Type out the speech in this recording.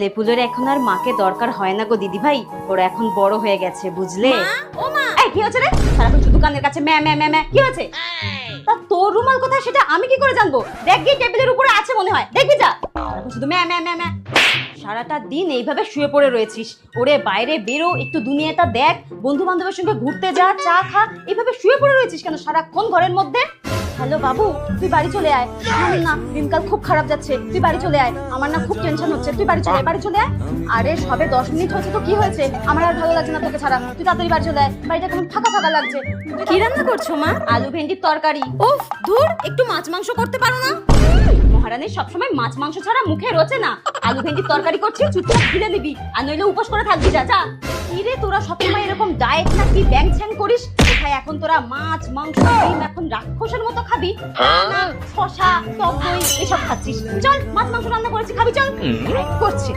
লেপুলের এখন আর মাকে দরকার হয় না গো দিদি ভাই, ওরা এখন বড় হয়ে গেছে বুঝলে। ও মা, এই কি হচ্ছে রে? সারাক্ষণ শুধু কানের কাছে ম্যা ম্যা ম্যা ম্যা, কি হচ্ছে? তা তোর রুমাল কোথায় সেটা আমি কি করে জানবো? দেখ গিয়ে টেবিলের উপরে আছে মনে হয়, দেখবি যা। সারাক্ষণ শুধু ম্যা ম্যা ম্যা ম্যা। সারাটা দিন এইভাবে শুয়ে পড়ে রয়েছিস। ওরে বাইরে বেরো, একটু দুনিয়াটা দেখ, বন্ধু বান্ধবের সঙ্গে ঘুরতে যা, চা খা। এইভাবে শুয়ে পড়ে রয়েছিস কেন সারাক্ষণ ঘরের মধ্যে? হ্যালো বাবু, তুই বাড়ি চলে আয়। না দিনকাল খুব খারাপ যাচ্ছে, তুই বাড়ি চলে আয়। আমার না খুব টেনশন হচ্ছে, তুই বাড়ি চলে আয়, বাড়ি চলে আয়। আরে সবে 10 মিনিট হয়েছে তো কি হয়েছে? আমার আর ভালো লাগছে না তোকে ছাড়া, তুই তাড়াতাড়ি বাড়ি চলে আয়। বাড়িটা কেমন ফাঁকা ফাঁকা লাগছে। কি রান্না করছো মা? আলু ভেন্ডির তরকারি। উফ, ধুর, একটু মাছ মাংস করতে পারো না? মহারানী সবসময় মাছ মাংস ছাড়া মুখে রোচে না। আলু ভেন্ডির তরকারি করছিস, চুপচাপ খেলে নিবি, আর নইলে উপোস করে থাকবি যা যা। কি রে তোরা সবসময় এরকম ডায়েট নাকি ব্যাং ছ্যাং করিস? কোথায় এখন তোরা মাছ মাংস ডিম এখন রাক্ষসের মতো খাবি? না, শশা টক দই এসব খাচ্ছিস। চল মাছ মাংস রান্না করেছি, খাবি চল। করছি